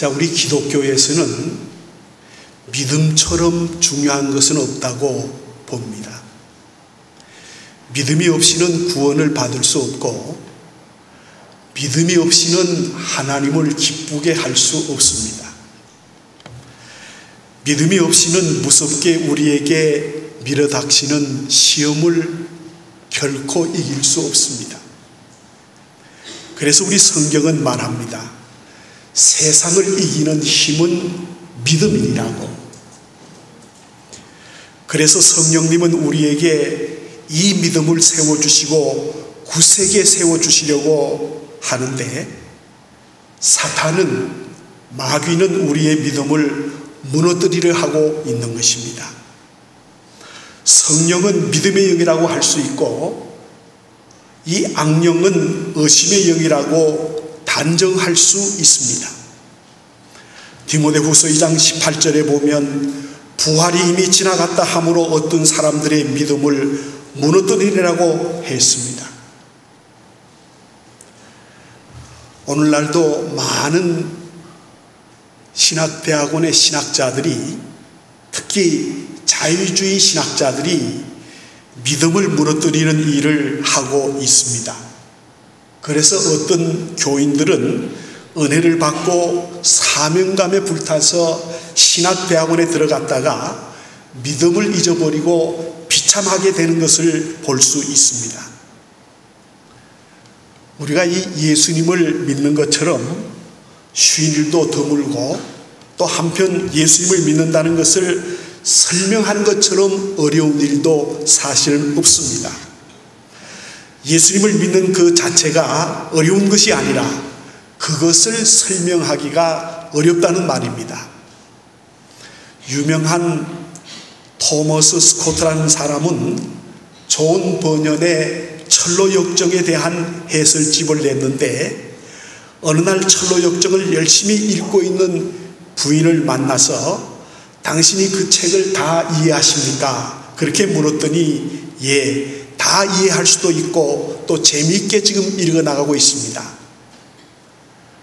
우리 기독교에서는 믿음처럼 중요한 것은 없다고 봅니다. 믿음이 없이는 구원을 받을 수 없고, 믿음이 없이는 하나님을 기쁘게 할 수 없습니다. 믿음이 없이는 무섭게 우리에게 밀어닥치는 시험을 결코 이길 수 없습니다. 그래서 우리 성경은 말합니다. 세상을 이기는 힘은 믿음이라고. 그래서 성령님은 우리에게 이 믿음을 세워주시고 굳세게 세워주시려고 하는데, 사탄은, 마귀는 우리의 믿음을 무너뜨리려 하고 있는 것입니다. 성령은 믿음의 영이라고 할 수 있고, 이 악령은 의심의 영이라고 단정할 수 있습니다. 디모데후서 2장 18절에 보면 부활이 이미 지나갔다 함으로 어떤 사람들의 믿음을 무너뜨리라고 했습니다. 오늘날도 많은 신학대학원의 신학자들이, 특히 자유주의 신학자들이 믿음을 무너뜨리는 일을 하고 있습니다. 그래서 어떤 교인들은 은혜를 받고 사명감에 불타서 신학대학원에 들어갔다가 믿음을 잊어버리고 비참하게 되는 것을 볼 수 있습니다. 우리가 이 예수님을 믿는 것처럼 쉬운 일도 드물고, 또 한편 예수님을 믿는다는 것을 설명하는 것처럼 어려운 일도 사실은 없습니다. 예수님을 믿는 그 자체가 어려운 것이 아니라 그것을 설명하기가 어렵다는 말입니다. 유명한 토머스 스코트라는 사람은 존 버년의 철로 역정에 대한 해설집을 냈는데, 어느 날 철로 역정을 열심히 읽고 있는 부인을 만나서 당신이 그 책을 다 이해하십니까? 그렇게 물었더니 예, 다 이해할 수도 있고 또 재미있게 지금 읽어나가고 있습니다.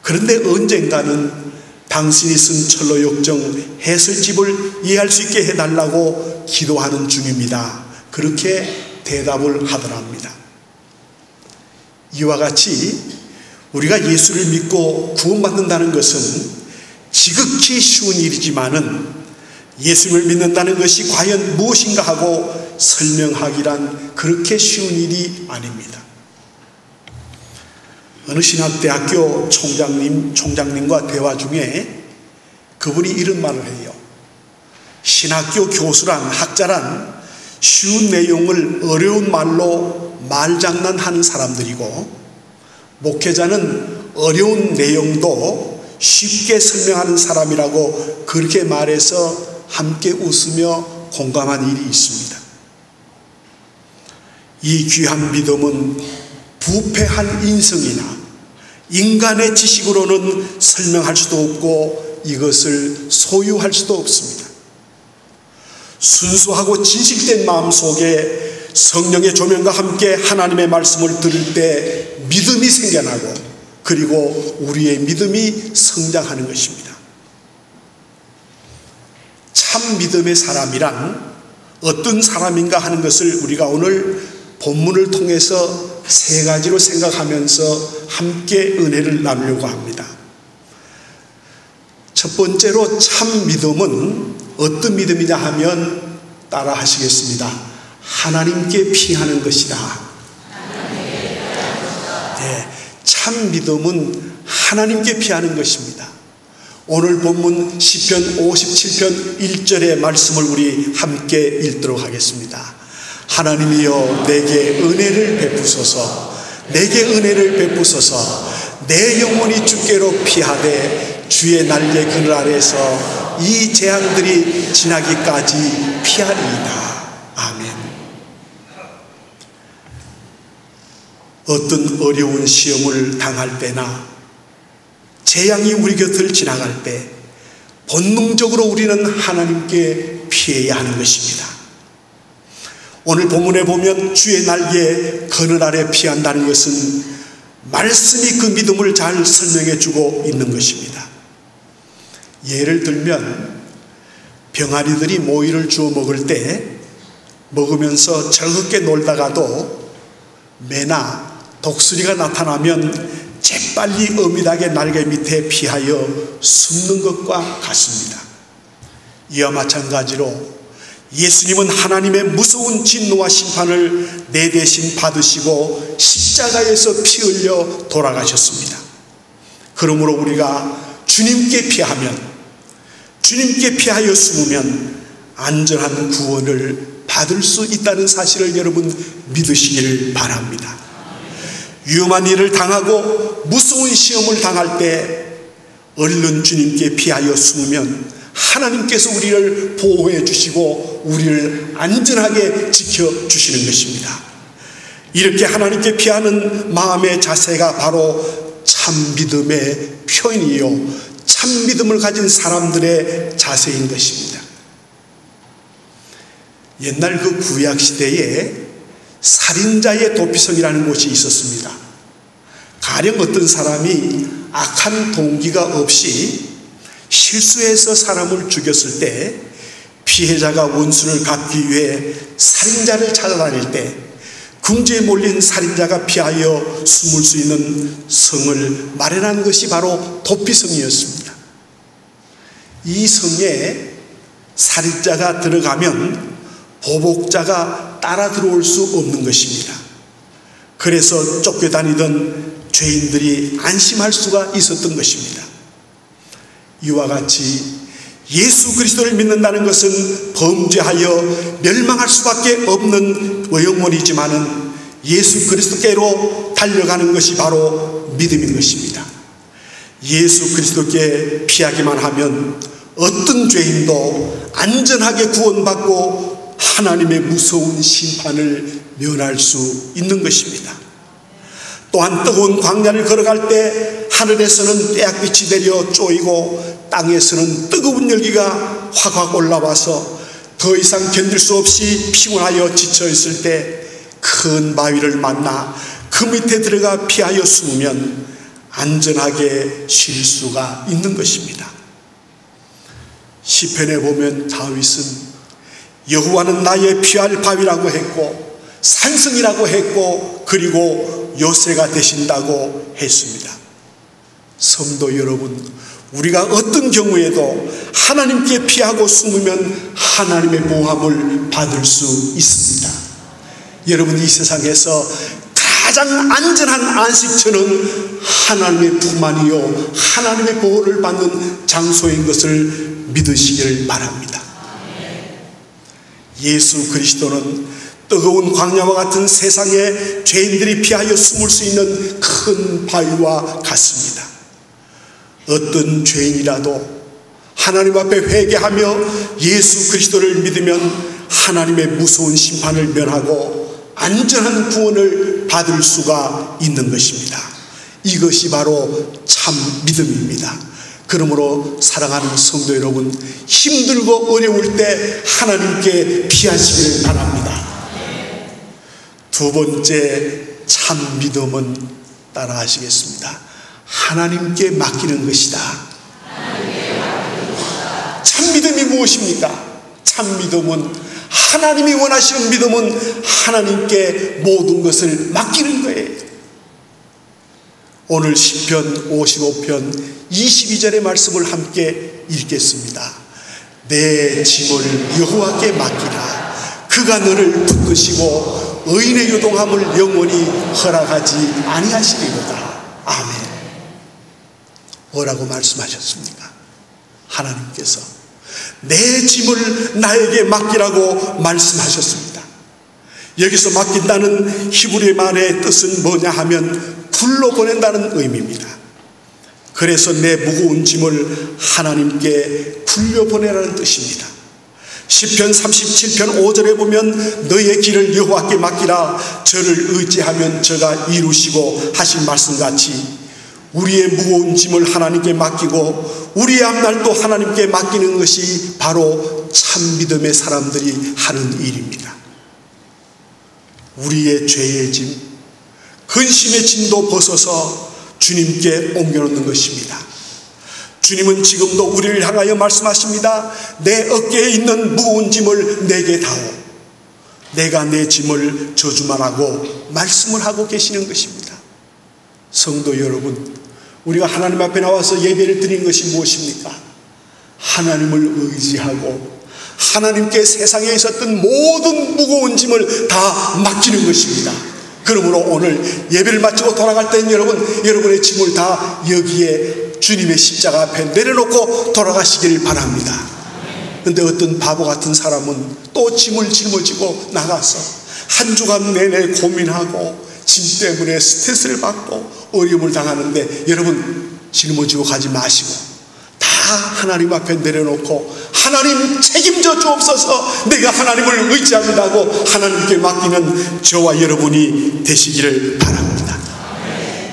그런데 언젠가는 당신이 쓴 철로 역정 해설집을 이해할 수 있게 해달라고 기도하는 중입니다. 그렇게 대답을 하더랍니다. 이와 같이 우리가 예수를 믿고 구원받는다는 것은 지극히 쉬운 일이지만은 예수를 믿는다는 것이 과연 무엇인가 하고 설명하기란 그렇게 쉬운 일이 아닙니다. 어느 신학대학교 총장님과 대화 중에 그분이 이런 말을 해요. 신학교 교수란, 학자란 쉬운 내용을 어려운 말로 말장난하는 사람들이고, 목회자는 어려운 내용도 쉽게 설명하는 사람이라고 그렇게 말해서 함께 웃으며 공감한 일이 있습니다. 이 귀한 믿음은 부패한 인성이나 인간의 지식으로는 설명할 수도 없고 이것을 소유할 수도 없습니다. 순수하고 진실된 마음 속에 성령의 조명과 함께 하나님의 말씀을 들을 때 믿음이 생겨나고, 그리고 우리의 믿음이 성장하는 것입니다. 참 믿음의 사람이란 어떤 사람인가 하는 것을 우리가 오늘 본문을 통해서 세 가지로 생각하면서 함께 은혜를 나누려고 합니다. 첫 번째로 참 믿음은 어떤 믿음이냐 하면 따라 하시겠습니다. 하나님께 피하는 것이다. 네, 참 믿음은 하나님께 피하는 것입니다. 오늘 본문 시편 57편 1절의 말씀을 우리 함께 읽도록 하겠습니다. 하나님이여 내게 은혜를 베푸소서, 내게 은혜를 베푸소서. 내 영혼이 주께로 피하되 주의 날개 그늘 아래서 이 재앙들이 지나기까지 피하리이다. 아멘. 어떤 어려운 시험을 당할 때나 재앙이 우리 곁을 지나갈 때 본능적으로 우리는 하나님께 피해야 하는 것입니다. 오늘 본문에 보면 주의 날개 그늘 아래 피한다는 것은 말씀이 그 믿음을 잘 설명해 주고 있는 것입니다. 예를 들면 병아리들이 모이를 주워 먹을 때 먹으면서 즐겁게 놀다가도 매나 독수리가 나타나면 재빨리 어미닭의 날개 밑에 피하여 숨는 것과 같습니다. 이와 마찬가지로 예수님은 하나님의 무서운 진노와 심판을 내 대신 받으시고 십자가에서 피 흘려 돌아가셨습니다. 그러므로 우리가 주님께 피하여 숨으면 안전한 구원을 받을 수 있다는 사실을 여러분 믿으시길 바랍니다. 위험한 일을 당하고 무서운 시험을 당할 때 얼른 주님께 피하여 숨으면 하나님께서 우리를 보호해 주시고 우리를 안전하게 지켜주시는 것입니다. 이렇게 하나님께 피하는 마음의 자세가 바로 참 믿음의 표현이요, 참 믿음을 가진 사람들의 자세인 것입니다. 옛날 그 구약시대에 살인자의 도피성이라는 곳이 있었습니다. 가령 어떤 사람이 악한 동기가 없이 실수해서 사람을 죽였을 때 피해자가 원수를 갚기 위해 살인자를 찾아다닐 때 궁지에 몰린 살인자가 피하여 숨을 수 있는 성을 마련한 것이 바로 도피성이었습니다. 이 성에 살인자가 들어가면 보복자가 따라 들어올 수 없는 것입니다. 그래서 쫓겨다니던 죄인들이 안심할 수가 있었던 것입니다. 이와 같이 예수 그리스도를 믿는다는 것은 범죄하여 멸망할 수밖에 없는 영혼이지만은 예수 그리스도께로 달려가는 것이 바로 믿음인 것입니다. 예수 그리스도께 피하기만 하면 어떤 죄인도 안전하게 구원받고 하나님의 무서운 심판을 면할 수 있는 것입니다. 또한 뜨거운 광야를 걸어갈 때 하늘에서는 태양빛이 내려 쪼이고 땅에서는 뜨거운 열기가 확확 올라와서 더 이상 견딜 수 없이 피곤하여 지쳐 있을 때 큰 바위를 만나 그 밑에 들어가 피하여 숨으면 안전하게 쉴 수가 있는 것입니다. 시편에 보면 다윗은 여호와는 나의 피할 바위라고 했고 산성이라고 했고 그리고 요새가 되신다고 했습니다. 성도 여러분, 우리가 어떤 경우에도 하나님께 피하고 숨으면 하나님의 보호함을 받을 수 있습니다. 여러분, 이 세상에서 가장 안전한 안식처는 하나님의 품 안이요 하나님의 보호를 받는 장소인 것을 믿으시길 바랍니다. 예수 그리스도는 뜨거운 광야와 같은 세상에 죄인들이 피하여 숨을 수 있는 큰 바위와 같습니다. 어떤 죄인이라도 하나님 앞에 회개하며 예수 그리스도를 믿으면 하나님의 무서운 심판을 면하고 안전한 구원을 받을 수가 있는 것입니다. 이것이 바로 참 믿음입니다. 그러므로 사랑하는 성도 여러분, 힘들고 어려울 때 하나님께 피하시길 바랍니다. 두 번째 참 믿음은 따라 하시겠습니다. 하나님께 맡기는 것이다. 참 믿음이 무엇입니까? 참 믿음은, 하나님이 원하시는 믿음은 하나님께 모든 것을 맡기는 거예요. 오늘 시편 55편 22절의 말씀을 함께 읽겠습니다. 내 짐을 여호와께 맡기라. 그가 너를 붙드시고 의인의 요동함을 영원히 허락하지 아니하시리로다. 아멘. 뭐라고 말씀하셨습니까? 하나님께서 내 짐을 나에게 맡기라고 말씀하셨습니다. 여기서 맡긴다는 히브리 말의 뜻은 뭐냐 하면 굴러 보낸다는 의미입니다. 그래서 내 무거운 짐을 하나님께 굴려보내라는 뜻입니다. 시편 37편 5절에 보면 너의 길을 여호와께 맡기라. 저를 의지하면 저가 이루시고 하신 말씀같이 우리의 무거운 짐을 하나님께 맡기고 우리의 앞날도 하나님께 맡기는 것이 바로 참 믿음의 사람들이 하는 일입니다. 우리의 죄의 짐, 근심의 짐도 벗어서 주님께 옮겨놓는 것입니다. 주님은 지금도 우리를 향하여 말씀하십니다. 내 어깨에 있는 무거운 짐을 내게 다오. 내가 내 짐을 저주말하고 말씀을 하고 계시는 것입니다. 성도 여러분, 우리가 하나님 앞에 나와서 예배를 드리는 것이 무엇입니까? 하나님을 의지하고 하나님께 세상에 있었던 모든 무거운 짐을 다 맡기는 것입니다. 그러므로 오늘 예배를 마치고 돌아갈 때는 여러분의 짐을 다 여기에 주님의 십자가 앞에 내려놓고 돌아가시기를 바랍니다. 그런데 어떤 바보 같은 사람은 또 짐을 짊어지고 나가서 한 주간 내내 고민하고 짐 때문에 스트레스를 받고 어려움을 당하는데, 여러분 짊어지고 가지 마시고 다 하나님 앞에 내려놓고 하나님 책임져 주옵소서, 내가 하나님을 의지합니다고 하나님께 맡기는 저와 여러분이 되시기를 바랍니다.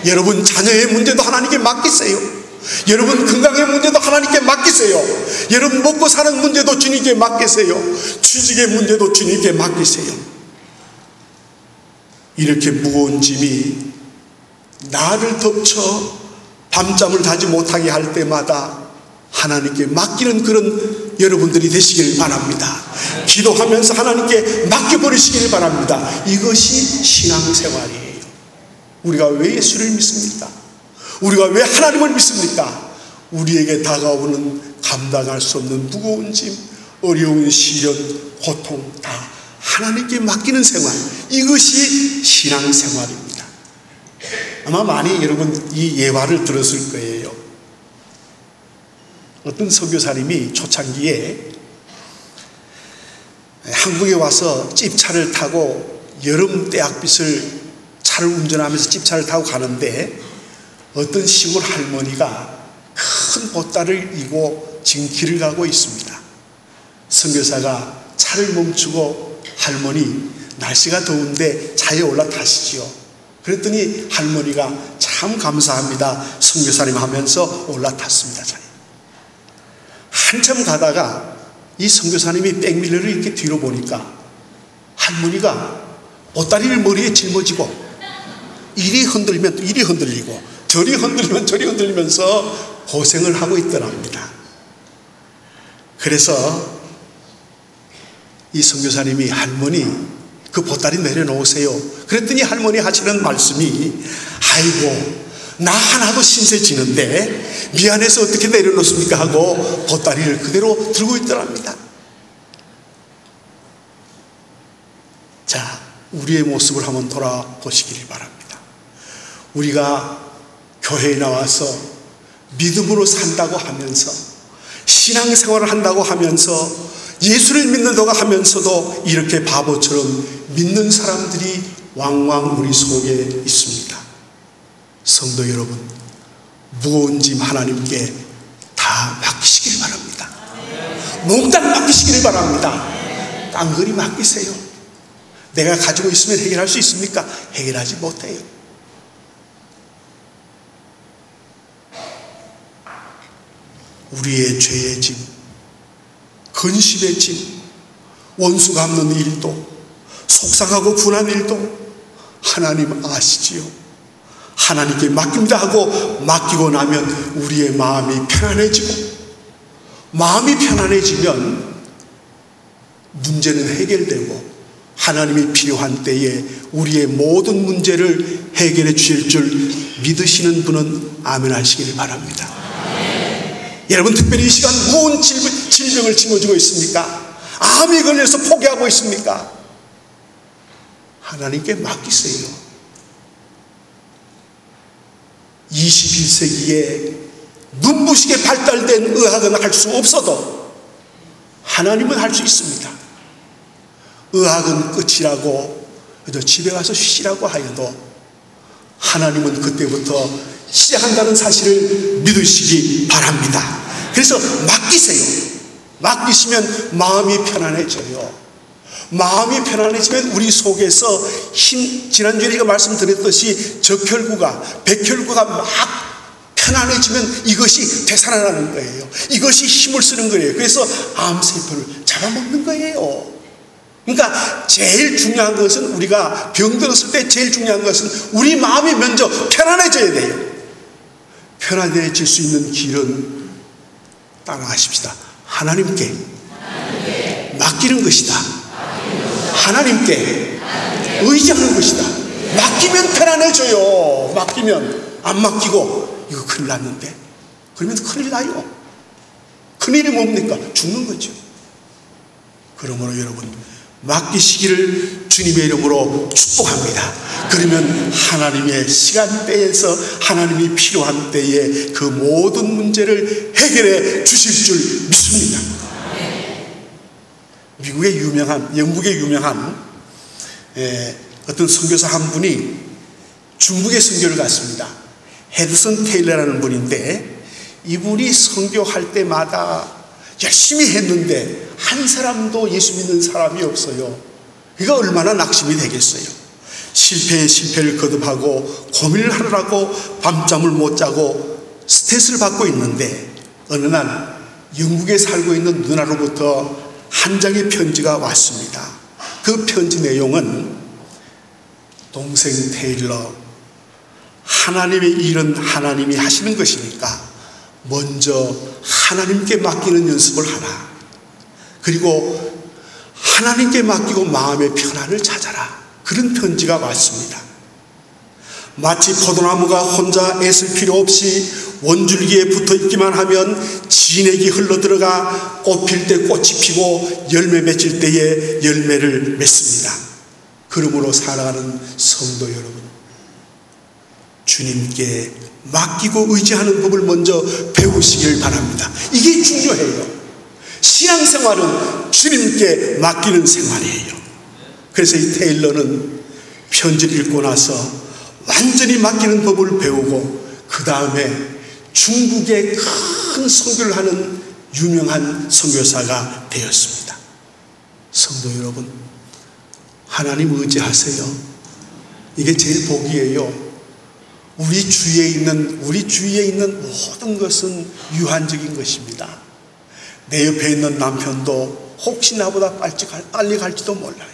여러분 자녀의 문제도 하나님께 맡기세요. 여러분 건강의 문제도 하나님께 맡기세요. 여러분 먹고 사는 문제도 주님께 맡기세요. 취직의 문제도 주님께 맡기세요. 이렇게 무거운 짐이 나를 덮쳐 밤잠을 자지 못하게 할 때마다 하나님께 맡기는 그런 여러분들이 되시기를 바랍니다. 기도하면서 하나님께 맡겨버리시기를 바랍니다. 이것이 신앙생활이에요. 우리가 왜 예수를 믿습니까? 우리가 왜 하나님을 믿습니까? 우리에게 다가오는 감당할 수 없는 무거운 짐, 어려운 시련, 고통 다 하나님께 맡기는 생활, 이것이 신앙생활입니다. 아마 많이 여러분 이 예화를 들었을 거예요. 어떤 선교사님이 초창기에 한국에 와서 찝차를 타고 여름 때학빛을 차를 운전하면서 찝차를 타고 가는데 어떤 시골 할머니가 큰 보따리를 이고 지금 길을 가고 있습니다. 선교사가 차를 멈추고 할머니 날씨가 더운데 차에 올라타시지요. 그랬더니 할머니가 참 감사합니다 선교사님 하면서 올라탔습니다. 차에. 한참 가다가 이 선교사님이 백밀러를 이렇게 뒤로 보니까 할머니가 보따리를 머리에 짊어지고 이리 흔들면 이리 흔들리고 저리 흔들리면 저리 흔들리면서 고생을 하고 있더랍니다. 그래서 이 선교사님이 할머니 그 보따리 내려놓으세요. 그랬더니 할머니 하시는 말씀이 아이고 나 하나도 신세지는데 미안해서 어떻게 내려놓습니까 하고 보따리를 그대로 들고 있더랍니다. 자, 우리의 모습을 한번 돌아보시길 바랍니다. 우리가 교회에 나와서 믿음으로 산다고 하면서 신앙생활을 한다고 하면서 예수를 믿는다고 하면서도 이렇게 바보처럼 믿는 사람들이 왕왕 우리 속에 있습니다. 성도 여러분, 무거운 짐 하나님께 다 맡기시길 바랍니다. 몽땅 맡기시기를 바랍니다. 깡그리 맡기세요. 내가 가지고 있으면 해결할 수 있습니까? 해결하지 못해요. 우리의 죄의 짐, 근심의 짐, 원수 갚는 일도, 속상하고 분한 일도 하나님 아시지요. 하나님께 맡깁니다 하고 맡기고 나면 우리의 마음이 편안해지고, 마음이 편안해지면 문제는 해결되고 하나님이 필요한 때에 우리의 모든 문제를 해결해 주실 줄 믿으시는 분은 아멘 하시기를 바랍니다. 여러분 특별히 이 시간 무거운 질병을 짊어지고 있습니까? 암이 걸려서 포기하고 있습니까? 하나님께 맡기세요. 21세기에 눈부시게 발달된 의학은 할 수 없어도 하나님은 할 수 있습니다. 의학은 끝이라고 그저 집에 가서 쉬라고 하여도 하나님은 그때부터 시작한다는 사실을 믿으시기 바랍니다. 그래서 맡기세요. 맡기시면 마음이 편안해져요. 마음이 편안해지면 우리 속에서 지난주에 제가 말씀드렸듯이 적혈구가, 백혈구가 막 편안해지면 이것이 되살아나는 거예요. 이것이 힘을 쓰는 거예요. 그래서 암세포를 잡아먹는 거예요. 그러니까 제일 중요한 것은, 우리가 병들었을 때 제일 중요한 것은 우리 마음이 먼저 편안해져야 돼요. 편안해질 수 있는 길은 따라하십시다. 하나님께 맡기는 것이다. 하나님께 의지하는 것이다. 맡기면 편안해져요. 맡기면. 안 맡기고 이거 큰일 났는데, 그러면 큰일 나요. 큰일이 뭡니까? 죽는 거죠. 그러므로 여러분, 맡기시기를 주님의 이름으로 축복합니다. 그러면 하나님의 시간대에서 하나님이 필요한 때에 그 모든 문제를 해결해 주실 줄 믿습니다. 영국의 유명한 어떤 선교사 한 분이 중국에 선교를 갔습니다. 헤드슨 테일러라는 분인데, 이분이 선교할 때마다 열심히 했는데 한 사람도 예수 믿는 사람이 없어요. 그가 얼마나 낙심이 되겠어요. 실패에 실패를 거듭하고 고민을 하느라고 밤잠을 못 자고 스트레스를 받고 있는데, 어느 날 영국에 살고 있는 누나로부터 한 장의 편지가 왔습니다. 그 편지 내용은, 동생 테일러, 하나님의 일은 하나님이 하시는 것이니까 먼저 하나님께 맡기는 연습을 하라. 그리고 하나님께 맡기고 마음의 평안을 찾아라. 그런 편지가 왔습니다. 마치 포도나무가 혼자 애쓸 필요 없이 원줄기에 붙어 있기만 하면 진액이 흘러들어가 꽃 필 때 꽃이 피고 열매 맺을 때에 열매를 맺습니다. 그러므로 살아가는 성도 여러분, 주님께 맡기고 의지하는 법을 먼저 배우시길 바랍니다. 이게 중요해요. 신앙생활은 주님께 맡기는 생활이에요. 그래서 이 테일러는 편지를 읽고 나서 완전히 맡기는 법을 배우고 그 다음에 중국에 큰 선교를 하는 유명한 선교사가 되었습니다. 성도 여러분, 하나님 의지하세요. 이게 제일 복이에요. 우리 주위에 있는 모든 것은 유한적인 것입니다. 내 옆에 있는 남편도 혹시 나보다 빨리 갈지도 몰라요.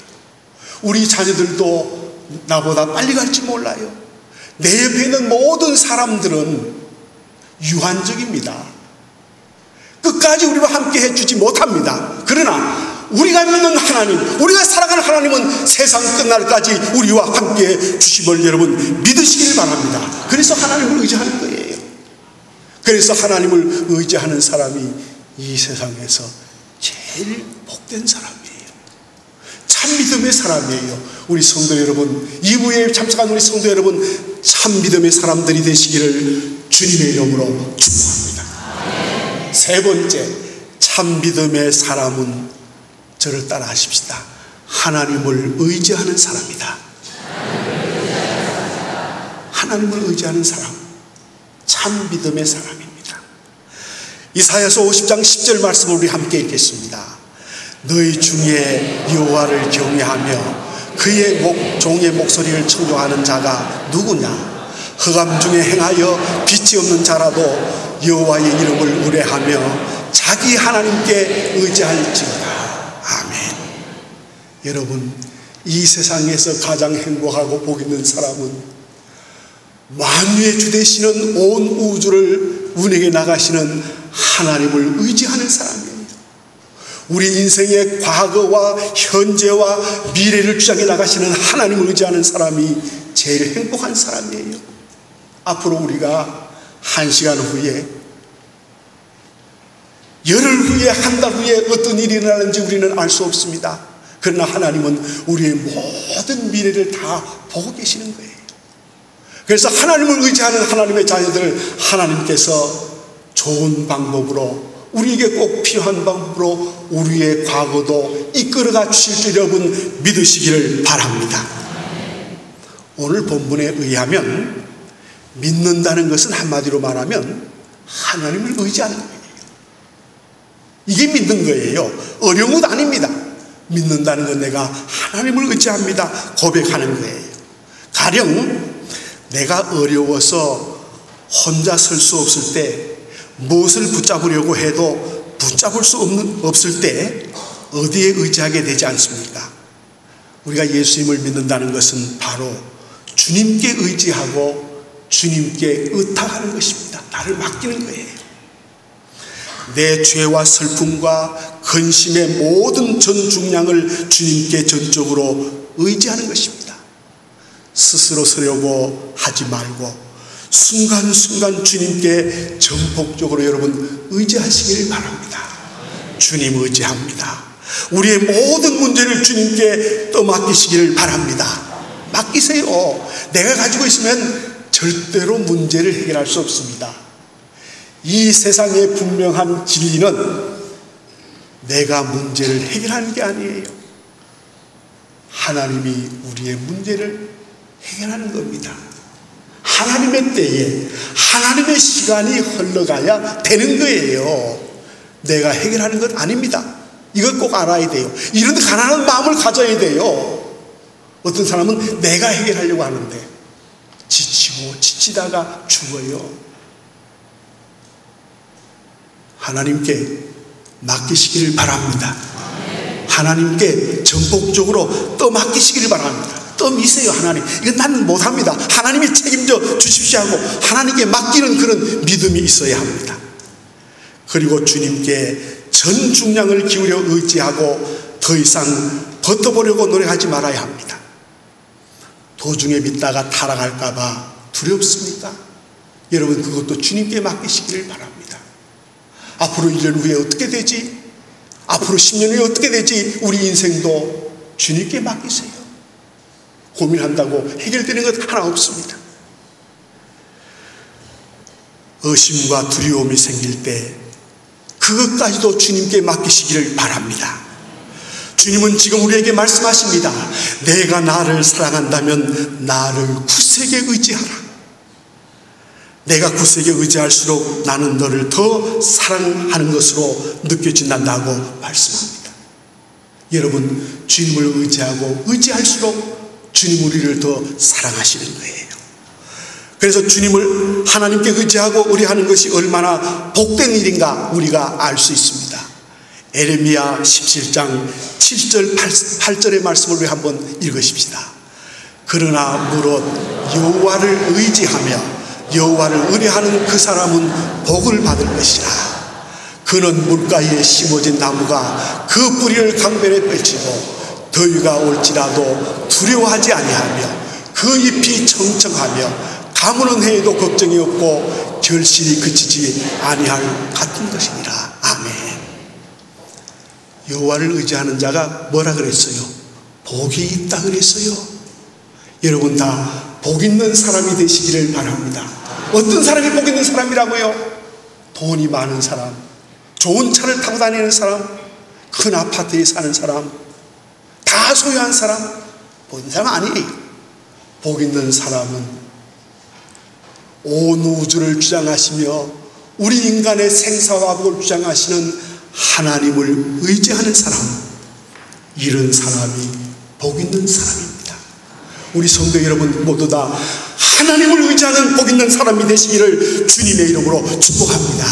우리 자녀들도 나보다 빨리 갈지 몰라요. 내 옆에 있는 모든 사람들은 유한적입니다. 끝까지 우리와 함께 해주지 못합니다. 그러나 우리가 믿는 하나님, 우리가 살아가는 하나님은 세상 끝날까지 우리와 함께 주심을 여러분 믿으시길 바랍니다. 그래서 하나님을 의지하는 거예요. 그래서 하나님을 의지하는 사람이 이 세상에서 제일 복된 사람이에요. 참 믿음의 사람이에요. 우리 성도 여러분, 2부에 참석한 우리 성도 여러분, 참 믿음의 사람들이 되시기를 주님의 이름으로 축복합니다. 세 번째, 참 믿음의 사람은 저를 따라 하십시다. 하나님을 의지하는 사람이다. 하나님을 의지하는 사람, 참 믿음의 사람입니다. 이사야서 50장 10절 말씀을 우리 함께 읽겠습니다. 너희 중에 여호와를 경외하며 그의 종의 목소리를 청종하는 자가 누구냐? 흑암 중에 행하여 빛이 없는 자라도 여호와의 이름을 의뢰하며 자기 하나님께 의지할지어다. 아멘. 여러분, 이 세상에서 가장 행복하고 복 있는 사람은 만유의 주 되시는 온 우주를 운행해 나가시는 하나님을 의지하는 사람이에요. 우리 인생의 과거와 현재와 미래를 주장해 나가시는 하나님을 의지하는 사람이 제일 행복한 사람이에요. 앞으로 우리가 1시간 후에, 열흘 후에, 한 달 후에 어떤 일이 일어나는지 우리는 알 수 없습니다. 그러나 하나님은 우리의 모든 미래를 다 보고 계시는 거예요. 그래서 하나님을 의지하는 하나님의 자녀들, 하나님께서 좋은 방법으로, 우리에게 꼭 필요한 방법으로 우리의 과거도 이끌어가 주실 줄 여러분 믿으시기를 바랍니다. 오늘 본문에 의하면 믿는다는 것은 한마디로 말하면 하나님을 의지하는 거예요. 이게 믿는 거예요. 어려운 것 아닙니다. 믿는다는 건 내가 하나님을 의지합니다 고백하는 거예요. 가령 내가 어려워서 혼자 설 수 없을 때, 무엇을 붙잡으려고 해도 붙잡을 수 없을 때 어디에 의지하게 되지 않습니까? 우리가 예수님을 믿는다는 것은 바로 주님께 의지하고 주님께 의탁하는 것입니다. 나를 맡기는 거예요. 내 죄와 슬픔과 근심의 모든 전 중량을 주님께 전적으로 의지하는 것입니다. 스스로 서려고 하지 말고 순간순간 주님께 전폭적으로 여러분 의지하시기를 바랍니다. 주님 의지합니다. 우리의 모든 문제를 주님께 떠맡기시기를 바랍니다. 맡기세요. 내가 가지고 있으면 절대로 문제를 해결할 수 없습니다. 이 세상의 분명한 진리는 내가 문제를 해결하는 게 아니에요. 하나님이 우리의 문제를 해결하는 겁니다. 하나님의 때에 하나님의 시간이 흘러가야 되는 거예요. 내가 해결하는 것 아닙니다. 이걸 꼭 알아야 돼요. 이런 가난한 마음을 가져야 돼요. 어떤 사람은 내가 해결하려고 하는데 지치고 지치다가 죽어요. 하나님께 맡기시기를 바랍니다. 하나님께 전폭적으로 떠맡기시기를 바랍니다. 떠미세요. 하나님, 이건 나는 못합니다. 하나님이 책임져 주십시오 하고 하나님께 맡기는 그런 믿음이 있어야 합니다. 그리고 주님께 전 중량을 기울여 의지하고 더 이상 버텨보려고 노력하지 말아야 합니다. 도중에 믿다가 타락할까 봐 두렵습니까? 여러분, 그것도 주님께 맡기시기를 바랍니다. 앞으로 1년 후에 어떻게 되지? 앞으로 10년 후에 어떻게 되지? 우리 인생도 주님께 맡기세요. 고민한다고 해결되는 것 하나 없습니다. 의심과 두려움이 생길 때 그것까지도 주님께 맡기시기를 바랍니다. 주님은 지금 우리에게 말씀하십니다. 내가 나를 사랑한다면 나를 굳세게 의지하라. 내가 굳세게 의지할수록 나는 너를 더 사랑하는 것으로 느껴진다고 말씀합니다. 여러분, 주님을 의지하고 의지할수록 주님 우리를 더 사랑하시는 거예요. 그래서 주님을 하나님께 의지하고 의뢰하는 것이 얼마나 복된 일인가 우리가 알 수 있습니다. 에레미야 17장 7절 8절의 말씀을 우리 한번 읽으십시다. 그러나 무릇 여호와를 의지하며 여호와를 의뢰하는 그 사람은 복을 받을 것이라. 그는 물가에 심어진 나무가 그 뿌리를 강변에 펼치고 더위가 올지라도 두려워하지 아니하며 그 잎이 청청하며 가무는 해에도 걱정이 없고 결실이 그치지 아니할 같은 것이니라. 아멘. 여호와를 의지하는 자가 뭐라 그랬어요? 복이 있다 그랬어요. 여러분 다 복 있는 사람이 되시기를 바랍니다. 어떤 사람이 복 있는 사람이라고요? 돈이 많은 사람, 좋은 차를 타고 다니는 사람, 큰 아파트에 사는 사람, 다 소유한 사람, 복 있는 사람 아니에요. 복 있는 사람은 온 우주를 주장하시며 우리 인간의 생사화복을 주장하시는 하나님을 의지하는 사람, 이런 사람이 복 있는 사람입니다. 우리 성도 여러분 모두 다 하나님을 의지하는 복 있는 사람이 되시기를 주님의 이름으로 축복합니다.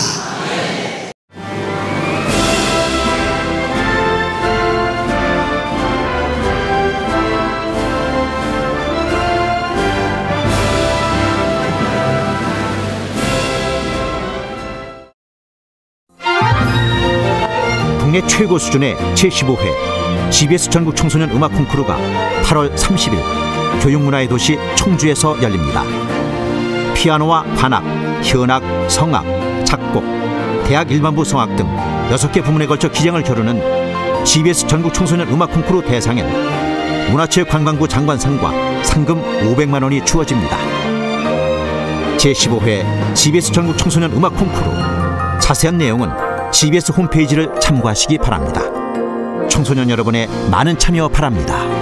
국내 최고 수준의 제15회 GBS 전국 청소년 음악 콩쿠르가 8월 30일 교육문화의 도시 청주에서 열립니다. 피아노와 관악, 현악, 성악, 작곡, 대학 일반부 성악 등 6개 부문에 걸쳐 기량을 겨루는 GBS 전국 청소년 음악 콩쿠르 대상엔 문화체육관광부 장관상과 상금 500만 원이 주어집니다. 제15회 GBS 전국 청소년 음악 콩쿠르, 자세한 내용은 GBS 홈페이지를 참고하시기 바랍니다. 청소년 여러분의 많은 참여 바랍니다.